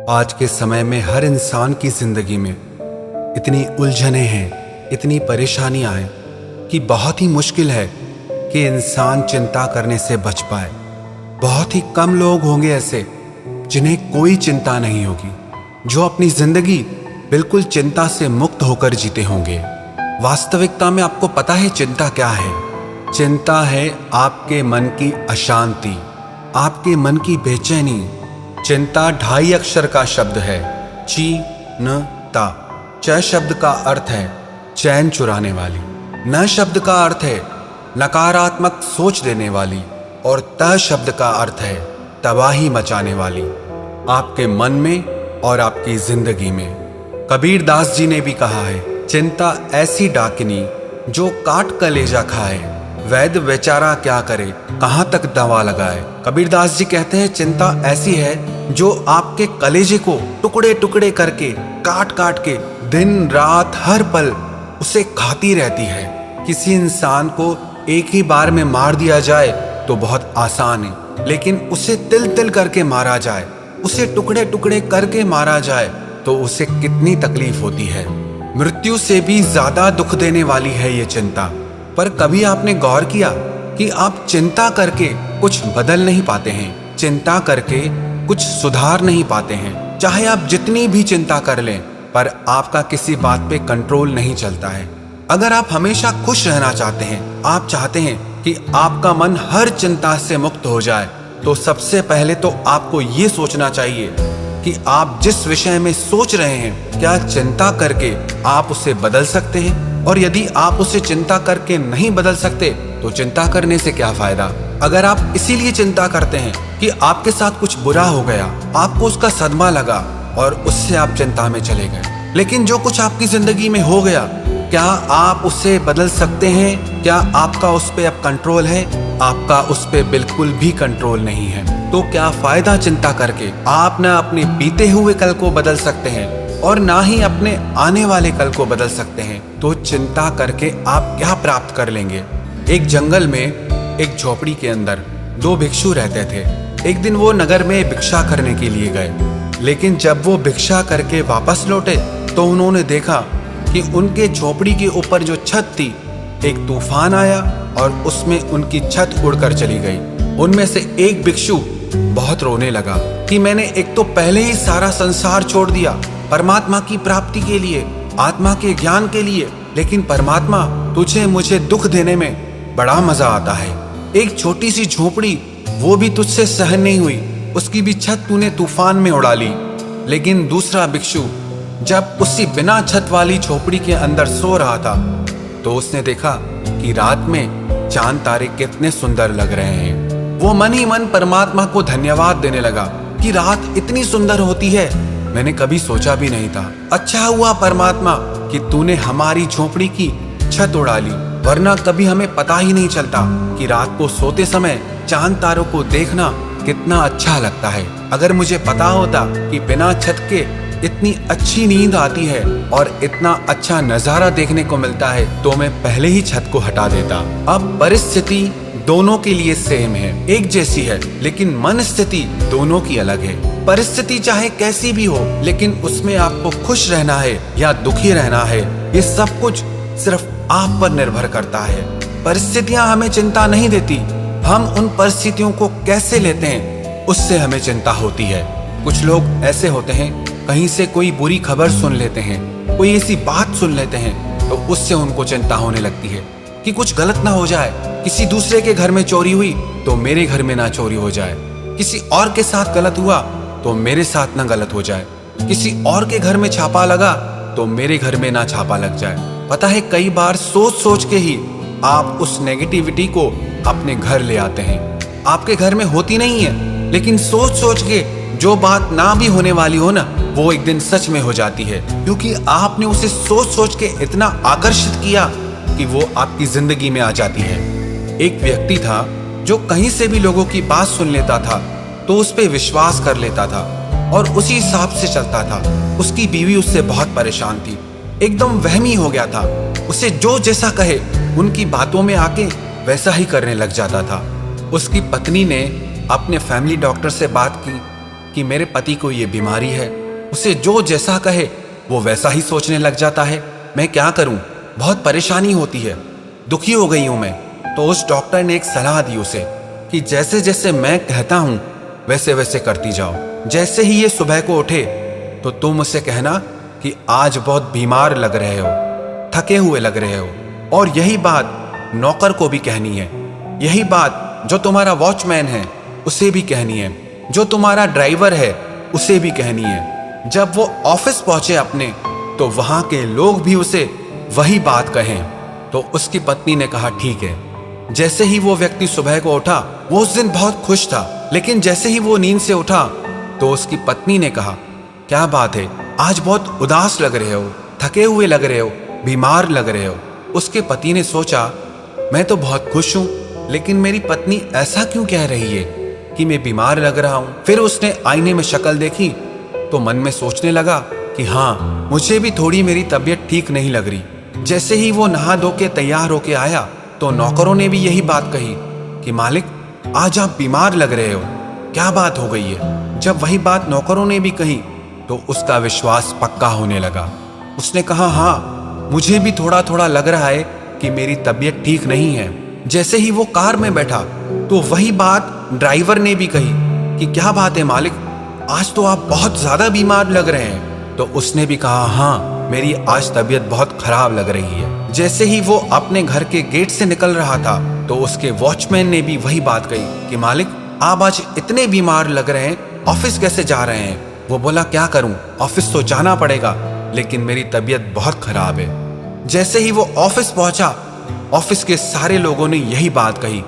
आज के समय में हर इंसान की जिंदगी में इतनी उलझनें हैं, इतनी परेशानियां हैं कि बहुत ही मुश्किल है कि इंसान चिंता करने से बच पाए। बहुत ही कम लोग होंगे ऐसे जिन्हें कोई चिंता नहीं होगी, जो अपनी जिंदगी बिल्कुल चिंता से मुक्त होकर जीते होंगे। वास्तविकता में आपको पता है चिंता क्या है? चिंता है आपके मन की अशांति, आपके मन की बेचैनी। चिंता 2.5 अक्षर का शब्द है, ची-न-ता। च शब्द का अर्थ है चैन चुराने वाली, न शब्द का अर्थ है नकारात्मक सोच देने वाली, और त शब्द का अर्थ है तबाही मचाने वाली, आपके मन में और आपकी जिंदगी में। कबीर दास जी ने भी कहा है, चिंता ऐसी डाकिनी जो काट कलेजा खाए, वैद्य बेचारा क्या करे कहाँ तक दवा लगाए। कबीर दास जी कहते हैं चिंता ऐसी है जो आपके कलेजे को टुकड़े टुकड़े करके काट काट के दिन रात हर पल उसे खाती रहती है। किसी इंसान को एक ही बार में मार दिया जाए तो बहुत आसान है, लेकिन उसे तिल तिल करके मारा जाए, उसे टुकड़े टुकड़े करके मारा जाए तो उसे कितनी तकलीफ होती है। मृत्यु से भी ज्यादा दुख देने वाली है ये चिंता। पर कभी आपने गौर किया कि आप चिंता करके कुछ बदल नहीं पाते हैं, चिंता करके कुछ सुधार नहीं पाते हैं। चाहे आप जितनी भी चिंता कर लें, पर आपका किसी बात पे कंट्रोल नहीं चलता है। अगर आप हमेशा खुश रहना चाहते हैं, आप चाहते हैं कि आपका मन हर चिंता से मुक्त हो जाए, तो सबसे पहले तो आपको ये सोचना चाहिए कि आप जिस विषय में सोच रहे हैं, क्या चिंता करके आप उसे बदल सकते हैं? और यदि आप उसे चिंता करके नहीं बदल सकते तो चिंता करने से क्या फायदा? अगर आप इसीलिए चिंता करते हैं कि आपके साथ कुछ बुरा हो गया, आपको उसका सदमा लगा और उससे आप चिंता में चले गए, लेकिन जो कुछ आपकी जिंदगी में हो गया, क्या आप उसे बदल सकते हैं? क्या आपका उस पर अब कंट्रोल है? आपका उस पर बिल्कुल भी कंट्रोल नहीं है। तो क्या फायदा चिंता करके? आप ना अपने बीते हुए कल को बदल सकते हैं और ना ही अपने आने वाले कल को बदल सकते हैं। तो चिंता करके आप क्या प्राप्त कर लेंगे? एक जंगल में एक झोपड़ी के अंदर 2 भिक्षु रहते थे। एक दिन वो नगर में भिक्षा करने के लिए गए, लेकिन जब वो भिक्षा करके वापस लौटे तो उन्होंने देखा कि उनके झोपड़ी के ऊपर जो छत थी, एक तूफान आया और उसमें उनकी छत उड़कर चली गई। उनमें से एक भिक्षु बहुत रोने लगा कि मैंने एक तो पहले ही सारा संसार छोड़ दिया परमात्मा की प्राप्ति के लिए, आत्मा के ज्ञान के लिए, लेकिन परमात्मा तुझे मुझे दुख देने में बड़ा मजा आता है। एक छोटी सी झोपड़ी वो भी तुझसे सहन नहीं हुई, उसकी भी छत तूने तूफान में उड़ा ली। लेकिन दूसरा भिक्षु जब उसी बिना छत वाली झोपड़ी के अंदर सो रहा था तो उसने देखा कि रात में चांद तारे कितने सुंदर लग रहे हैं। वो मन ही मन परमात्मा को धन्यवाद देने लगा कि रात इतनी सुंदर होती है, मैंने कभी सोचा भी नहीं था। अच्छा हुआ परमात्मा कि तूने हमारी झोपड़ी की छत उड़ा ली, वरना कभी हमें पता ही नहीं चलता कि रात को सोते समय चांद तारों को देखना कितना अच्छा लगता है। अगर मुझे पता होता कि बिना छत के इतनी अच्छी नींद आती है और इतना अच्छा नजारा देखने को मिलता है, तो मैं पहले ही छत को हटा देता। अब परिस्थिति दोनों के लिए सेम है, एक जैसी है, लेकिन मन स्थिति दोनों की अलग है। परिस्थिति चाहे कैसी भी हो, लेकिन उसमें आपको खुश रहना है या दुखी रहना है, ये सब कुछ सिर्फ आप पर निर्भर करता है। परिस्थितियां हमें चिंता नहीं देती, हम उन परिस्थितियों को कैसे लेते हैं उससे हमें चिंता होती है। कुछ लोग ऐसे होते हैं, कहीं से कोई बुरी खबर सुन लेते हैं, कोई ऐसी बात सुन लेते हैं, तो उससे उनको चिंता होने लगती है कि कुछ गलत ना हो जाए। किसी दूसरे के घर में चोरी हुई तो मेरे घर में ना चोरी हो जाए, किसी और के साथ गलत हुआ तो मेरे साथ ना गलत हो जाए, किसी और के घर में छापा लगा तो मेरे घर में ना छापा लग जाए। पता है, कई बार सोच सोच के ही आप उस नेगेटिविटी को अपने घर ले आते हैं। आपके घर में होती नहीं है, लेकिन सोच सोच के जो बात ना भी होने वाली हो ना, वो एक दिन सच में हो जाती है, क्योंकि आपने उसे सोच सोच के इतना आकर्षित किया कि वो आपकी जिंदगी में आ जाती है। एक व्यक्ति था जो कहीं से भी लोगों की बात सुन लेता था तो उस पर विश्वास कर लेता था और उसी हिसाब से चलता था। उसकी बीवी उससे बहुत परेशान थी, एकदम वहमी हो गया था। उसे जो जैसा कहे उनकी बातों में आके वैसा ही करने लग जाता था। उसकी पत्नी ने अपने फैमिली डॉक्टर से बात की कि मेरे पति को ये बीमारी है। उसे जो जैसा कहे वो वैसा ही सोचने लग जाता है। मैं क्या करूं? बहुत परेशानी होती है, दुखी हो गई हूं मैं। तो उस डॉक्टर ने एक सलाह दी उसे कि जैसे जैसे मैं कहता हूं वैसे वैसे करती जाओ। जैसे ही ये सुबह को उठे तो तुम उसे कहना कि आज बहुत बीमार लग रहे हो, थके हुए लग रहे हो। और यही बात नौकर को भी कहनी है, यही बात जो तुम्हारा वॉचमैन है उसे भी कहनी है, जो तुम्हारा ड्राइवर है उसे भी कहनी है। जब वो ऑफिस पहुंचे अपने, तो वहां के लोग भी उसे वही बात कहें। तो उसकी पत्नी ने कहा ठीक है। जैसे ही वो व्यक्ति सुबह को उठा, वो उस दिन बहुत खुश था, लेकिन जैसे ही वो नींद से उठा तो उसकी पत्नी ने कहा क्या बात है, आज बहुत उदास लग रहे हो, थके हुए लग रहे हो, बीमार लग रहे हो। उसके पति ने सोचा मैं तो बहुत खुश हूं, लेकिन मेरी पत्नी ऐसा क्यों कह रही है कि मैं बीमार लग रहा हूं। फिर उसने आईने में शक्ल देखी तो मन में सोचने लगा कि हाँ, मुझे भी थोड़ी मेरी तबीयत ठीक नहीं लग रही। जैसे ही वो नहा धो के तैयार होके आया तो नौकरों ने भी यही बात कही कि मालिक आज आप बीमार लग रहे हो, क्या बात हो गई है। जब वही बात नौकरों ने भी कही तो उसका विश्वास पक्का होने लगा। उसने कहा हाँ, मुझे भी थोड़ा थोड़ा लग रहा है कि मेरी तबीयत ठीक नहीं है। जैसे ही वो कार में बैठा तो वही बात ड्राइवर ने भी कही कि क्या बात है मालिक, आज तो आप बहुत ज्यादा बीमार लग रहे हैं। तो उसने भी कहा हाँ, मेरी आज तबीयत बहुत खराब लग रही है। जैसे ही वो अपने घर के गेट से निकल रहा था तो उसके वॉचमैन ने भी वही बात कही कि मालिक आप आज इतने बीमार लग रहे हैं, ऑफिस कैसे जा रहे हैं। वो बोला क्या करूं, ऑफिस तो जाना पड़ेगा, लेकिन मेरी तबीयत बहुत खराब है। जैसे ही वो ऑफिस पहुंचा, ऑफिस के सारे लोगों ने यही बात कही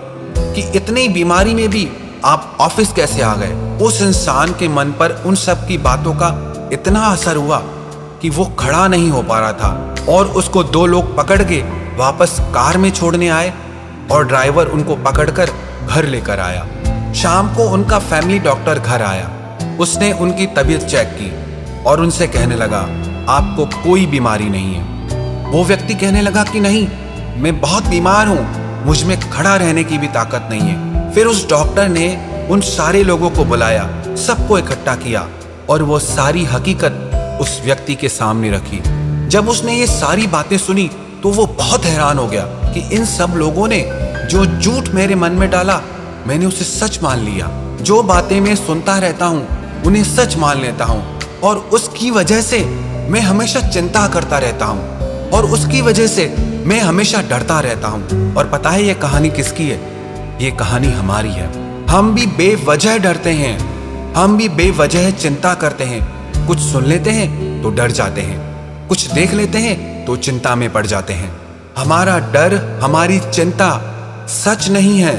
कि इतनी बीमारी में भी आप ऑफिस कैसे आ गए। उस इंसान के मन पर उन सब की बातों का इतना असर हुआ कि वो खड़ा नहीं हो पा रहा था और उसको दो लोग पकड़ के वापस कार में छोड़ने आए और ड्राइवर उनको पकड़कर घर लेकर आया। शाम को उनका फैमिली डॉक्टर घर आया। उसने उनकी तबीयत चेक की और उनसे कहने लगा आपको कोई बीमारी नहीं है। वो व्यक्ति कहने लगा कि नहीं, मैं बहुत बीमार हूं, मुझ में खड़ा रहने की भी ताकत नहीं है। फिर उस डॉक्टर ने उन सारे लोगों को बुलाया, सबको इकट्ठा किया और वो सारी हकीकत उस व्यक्ति के सामने रखी। जब उसने ये सारी बातें सुनी तो वो बहुत हैरान हो गया कि इन सब लोगों ने जो झूठ मेरे मन में डाला, मैंने उसे सच मान लिया। जो बातें मैं सुनता रहता हूँ उन्हें सच मान लेता हूँ और उसकी वजह से मैं हमेशा चिंता करता रहता हूँ और उसकी वजह से मैं हमेशा डरता रहता हूँ। और पता है ये कहानी किसकी है? ये कहानी हमारी है। हम भी बेवजह डरते हैं, हम भी बेवजह चिंता करते हैं। कुछ सुन लेते हैं तो डर जाते हैं, कुछ देख लेते हैं तो चिंता में पड़ जाते हैं। हमारा डर, हमारी चिंता सच नहीं है।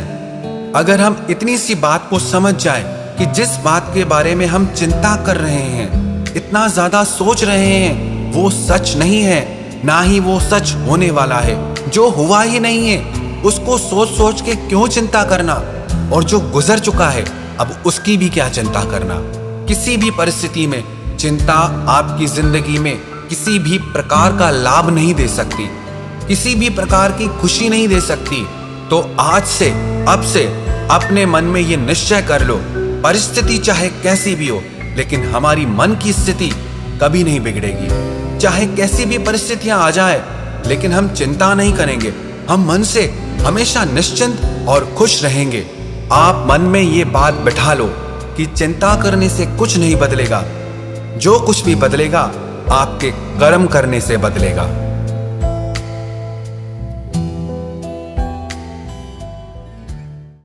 अगर हम इतनी सी बात को समझ जाएं कि जिस बात के बारे में हम चिंता कर रहे हैं, इतना ज्यादा सोच रहे हैं, वो सच नहीं है, ना ही वो सच होने वाला है। जो हुआ ही नहीं है उसको सोच सोच के क्यों चिंता करना, और जो गुजर चुका है अब उसकी भी क्या चिंता करना। किसी भी परिस्थिति में चिंता आपकी जिंदगी में किसी भी प्रकार का लाभ नहीं दे सकती, किसी भी प्रकार की खुशी नहीं दे सकती। तो आज से, अब से अपने मन में ये निश्चय कर लो, परिस्थिति चाहे कैसी भी हो, लेकिन हमारी मन की स्थिति कभी नहीं बिगड़ेगी। चाहे कैसी भी परिस्थितियां आ जाए, लेकिन हम चिंता नहीं करेंगे। हम मन से हमेशा निश्चिंत और खुश रहेंगे। आप मन में ये बात बिठा लो कि चिंता करने से कुछ नहीं बदलेगा। जो कुछ भी बदलेगा आपके कर्म करने से बदलेगा।